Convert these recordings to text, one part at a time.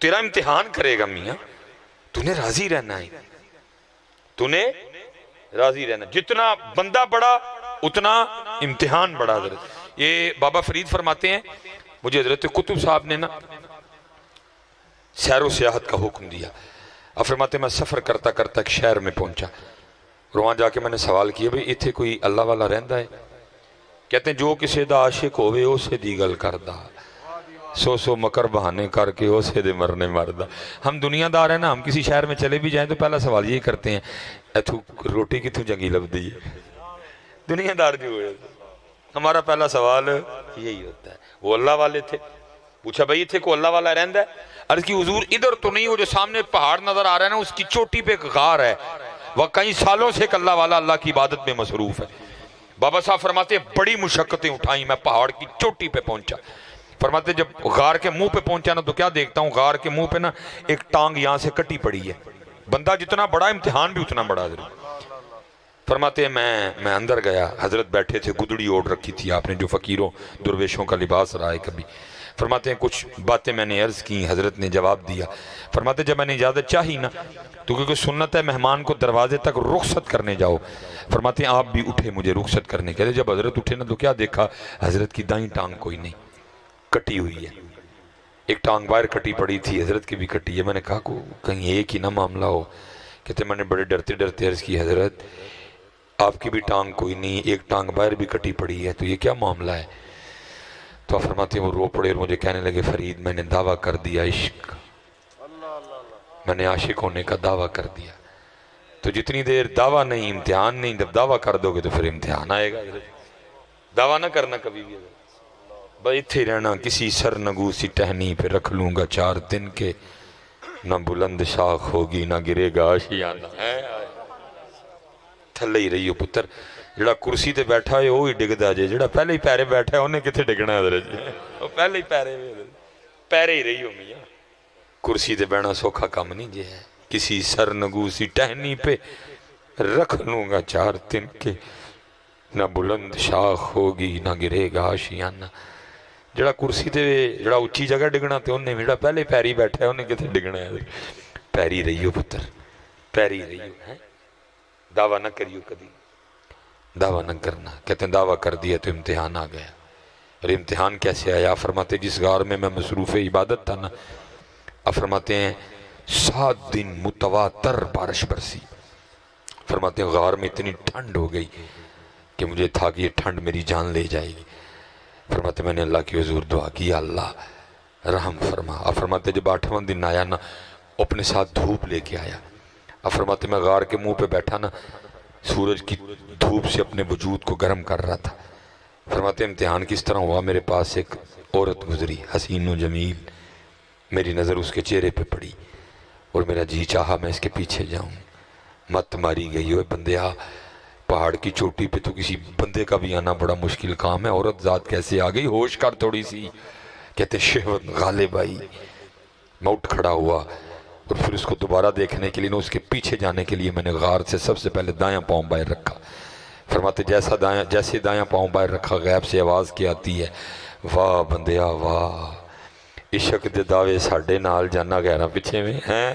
تیرا امتحان کرے گا میاں، تو نے راضی رہنا ہے، تو نے راضی رہنا. جتنا بندہ بڑا اتنا امتحان بڑا. حضرت یہ بابا فرید فرماتے ہیں مجھے حضرت قطب صاحب نے نا سیر و سیاحت کا حکم دیا. اب فرماتے ہیں میں سفر کرتا کرتا ایک شہر میں پہنچا اور وہاں جا کے میں نے سوال کیا بھئی اتھے کوئی اللہ والا رہندا ہے؟ کہتے ہیں جو کسی دا عاشق ہوئے اسے دی گل کردہ، سو مکر بہانے کر کے اسے دے مرنے مردہ. ہم دنیا دار ہیں نا، ہم کسی شہر میں چلے بھی جائیں تو پہلا سوال یہی کرتے ہیں ایتھو روٹی کتھوں جنگی لب دی ہے. دنیا دار جو ہوئے ہمارا پہلا سوال یہی ہوتا ہے. وہ اللہ والے تھے، پوچھا بھئی اتھے کو اللہ والا رہندا ہے؟ عرض کی حضور ادھر تو نہیں، وہ جو سامنے پہاڑ نظر آ رہا ہے نا اس کی چوٹی پہ ایک غار ہے، وہ کئی سالوں سے ایک اللہ والا اللہ کی عبادت میں مصروف ہے. بابا صاحب فرماتے ہیں بڑی مشقتیں اٹھائیں، میں پہاڑ کی چوٹی پہ پہنچا. فرماتے جب غار کے منہ پہ پہنچا نا تو کیا دیکھتا ہوں، غار کے منہ پہ نا ایک ٹانگ یہاں سے کٹی پڑی ہے. بندہ جتنا بڑا امتحان بھی اتنا بڑا. حضرت فرماتے ہیں میں اندر گیا، حضرت بیٹھے تھے، گدڑی اوڑھ رکھی تھی آپ نے جو فقیروں درویشوں کا لباس رہا ہے کبھی. فرماتے ہیں کچھ باتیں میں نے عرض کی، حضرت نے جواب دیا. فرماتے جب میں نے اجازت چاہی نا تو کیونکہ سنت ہے مہمان کو دروازے تک رخصت کرنے جاؤ. فرماتے ہیں آپ بھی اٹھے مجھے رخصت کرنے کے لئے. جب حضرت اٹھے نا تو کیا دیکھا، حضرت کی دائیں ٹانگ کوئی نہیں، کٹی ہوئی ہے. ایک ٹانگ باہر کٹی پڑی تھی، حضرت کی بھی کٹی ہے. میں نے کہا کہیں ایک ہی نہ معاملہ ہو. کہتے میں نے بڑے ڈرتے ڈرتے عرض کی حضرت آپ کی بھی ٹانگ کوئی نہیں، ایک ٹانگ باہر بھی کٹی پڑی ہے، تو یہ کیا معاملہ ہے؟ تو فرماتے ہیں وہ رو پڑے اور مجھے کہنے لگے فرید میں نے دعویٰ کر دیا عشق، میں نے عاشق ہونے کا دعویٰ کر دیا. تو جتنی دیر دعویٰ نہیں امتحان نہیں، جب دعویٰ کر دو گے تو پھر امتحان آئے گا. دعویٰ نہ کرنا کبھی بھی. بیٹھے رہنا کسی سرنگو سی ٹہنی پہ رکھ لوں گا 4 دن کے، نہ بلند شاخ ہوگی نہ گرے گا آشیانہ. تھلے ہی رہی ہو پتر، جڑا کرسی تے بیٹھا ہے وہی ڈگدا جے، جڑا پہلے ہی پیرے بیٹھا ہے انہیں کتنے ڈگنا ہے. حضرت وہ پہلے ہی پیرے ہی رہی ہو میاں. کرسی تے بیٹھنا سوکھا کام نہیں جے ہے. کسی سرنگو سی ٹہنی پہ رکھ لوں گا 4 دن کے، نہ بلند شاخ ہوگی نہ گرے گا آشیانہ. جڑا کرسی تے جڑا اچھی جگہ ڈگنا تے انہیں جڑا پہلے پیری بیٹھا ہے انہیں کتنے ڈگنا ہے. پیری رہی ہو پتر، پیری رہی ہو. دعویٰ نہ کریو کبھی، دعویٰ نہ کرنا. کہتے ہیں دعویٰ کر دیا تو امتحان آ گیا. اور امتحان کیسے آیا؟ فرماتے جس غار میں مصروف عبادت تھا نا، فرماتے ہیں 7 دن متواتر بارش برسی. فرماتے ہیں غار میں اتنی ٹھنڈ ہو گئی کہ مجھے تھا کہ یہ ٹھنڈ میری جان لے جائے گی. فرماتے میں نے اللہ کی حضور دعا کی اللہ رحم فرما. فرماتے جب 8واں دن آیا نا اپنے ساتھ دھوپ لے کے آیا. فرماتے میں غار کے منہ پہ بیٹھا نا سورج کی دھوپ سے اپنے وجود کو گرم کر رہا تھا. فرماتے امتحان کس طرح ہوا، میرے پاس ایک عورت گزری حسین و جمیل، میری نظر اس کے چہرے پہ پڑی اور میرا جی چاہا میں اس کے پیچھے جاؤں. مت ماری گئی ہوئے بندیا، پہاڑ کی چوٹی پہ تو کسی بندے کا بھی آنا بڑا مشکل کام ہے، عورت ذات کیسے آ گئی؟ ہوش کر تھوڑی سی. کہتے شہوت غالب آئی. میں اٹھ کھڑا ہوا اور پھر اس کو دوبارہ دیکھنے کے لیے اس کے پیچھے جانے کے لیے میں نے غار سے سب سے پہلے دایاں پاؤں باہر رکھا. فرماتے جیسے دایاں پاؤں باہر رکھا غیب سے آواز کی آتی ہے واہ بندیا واہ، عشق دے دعوے ساڈے نال جانا غیرہ پیچھے میں ہیں.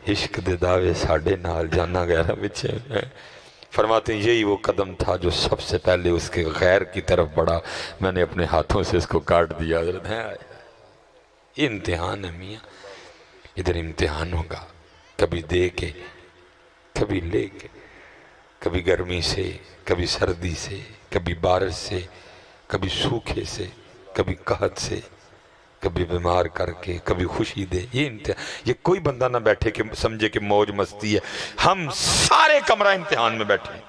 عشق دے دعوے ساڈے نال جانا غیرہ پیچھے میں. فرماتے ہیں یہی وہ قدم تھا جو سب سے پہلے اس کے غیر کی طرف بڑھا، میں نے اپنے ہاتھوں سے اس کو کاٹ دیا. حضرت ہے یہ امتحان ہے میاں، ادھر امتحان ہوگا. کبھی دے کے کبھی لے کے، کبھی گرمی سے کبھی سردی سے، کبھی بارش سے کبھی سوکھے سے، کبھی قحط سے، کبھی بیمار کر کے کبھی خوشی دے. یہ امتحان، یہ کوئی بندہ نہ بیٹھے کہ سمجھے کہ موج مستی ہے. ہم سارے کمرہ امتحان میں بیٹھے ہیں.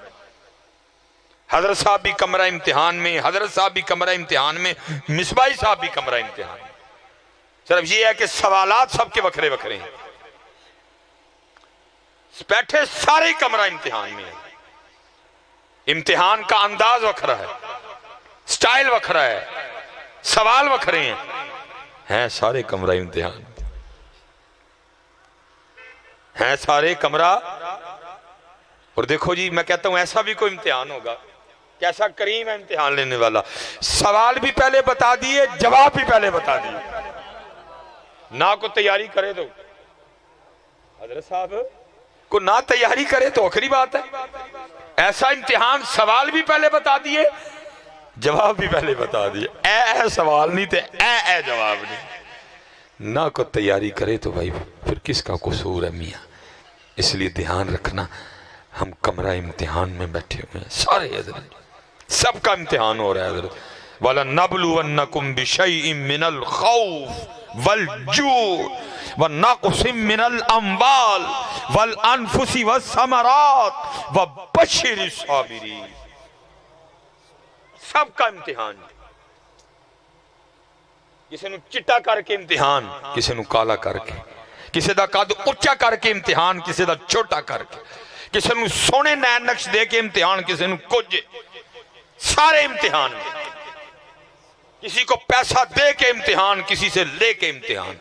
حضرت صاحب بھی کمرہ امتحان میں، حضرت صاحب بھی کمرہ امتحان میں، مصباحی صاحب بھی کمرہ امتحان میں. صرف یہ ہے کہ سوالات سب کے وکھرے وکھرے ہیں. بیٹھے سارے کمرہ امتحان میں ہیں. امتحان کا انداز وکھرا ہے، سٹائل وکھرا ہے، سوال وکھرے ہیں سارے کمرہ امتحان ہیں سارے کمرہ. اور دیکھو جی میں کہتا ہوں ایسا بھی کوئی امتحان ہوگا، کیسا کریم ہے امتحان لینے والا. سوال بھی پہلے بتا دیے، جواب بھی پہلے بتا دیے. نہ کو تیاری کرے تو حضرت صاحب کو نہ تیاری کرے تو آخری بات ہے. ایسا امتحان، سوال بھی پہلے بتا دیے، جواب بھی پہلے بتا دیے. اے سوال نہیں تھے، اے جواب نہیں. نہ کو تیاری کرے تو بھائی پھر کس کا قصور ہے میاں. اس لیے دھیان رکھنا، ہم کمرہ امتحان میں بیٹھے ہوئے ہیں سارے حضرت، سب کا امتحان ہو رہا ہے حضرت. وَلَنَّبْلُوَنَّكُمْ بِشَيْءٍ مِّنَ الْخَوْفِ وَالْجُوعِ وَنَقْصٍ مِّنَ الْأَمْوَالِ وَالْأَنفُسِ وَالثَّمَرَاتِ وَبَشِّرِ الصَّابِرِينَ. سب کا امتحان، کسی نو چٹا کر کے امتحان، کسی نو کالا کر کے، کسی دا قد اچا کر کے امتحان، کسی دا چھوٹا کر کے، کسی نو سونے نین نقش دے کے امتحان، کسی نو کچھ، سارے امتحان میں. کسی کو پیسہ دے کے امتحان، کسی سے لے کے امتحان،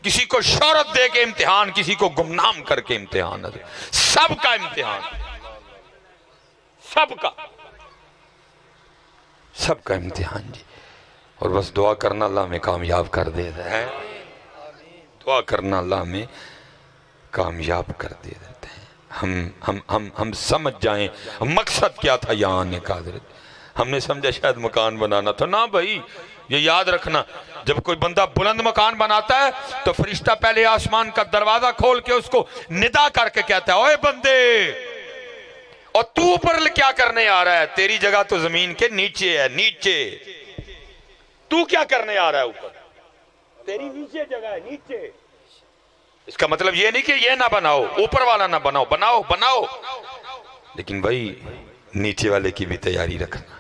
کسی کو شہرت دے کے امتحان، کسی کو گمنام کر کے امتحان. سب کا امتحان، سب کا امتحان جی. اور بس دعا کرنا اللہ میں کامیاب کر دیتا ہے. دعا کرنا اللہ میں کامیاب کر دیتے ہیں. ہم سمجھ جائیں مقصد کیا تھا یہاں آنے کا. حضرت ہم نے سمجھا شاید مکان بنانا تھا. نہ بھائی، یہ یاد رکھنا، جب کوئی بندہ بلند مکان بناتا ہے تو فرشتہ پہلے آسمان کا دروازہ کھول کے اس کو ندا کر کے کہتا ہے، اوے بندے، اور تو اوپر کیا کرنے آ رہا ہے؟ تیری جگہ تو زمین کے نیچے ہے. نیچے تو کیا کرنے آ رہا ہے؟ اوپر تیری نیچے جگہ ہے، نیچے. اس کا مطلب یہ نہیں کہ یہ نہ بناؤ، اوپر والا نہ بناؤ، بناؤ. لیکن بھائی نیچے والے کی بھی تیاری رکھنا.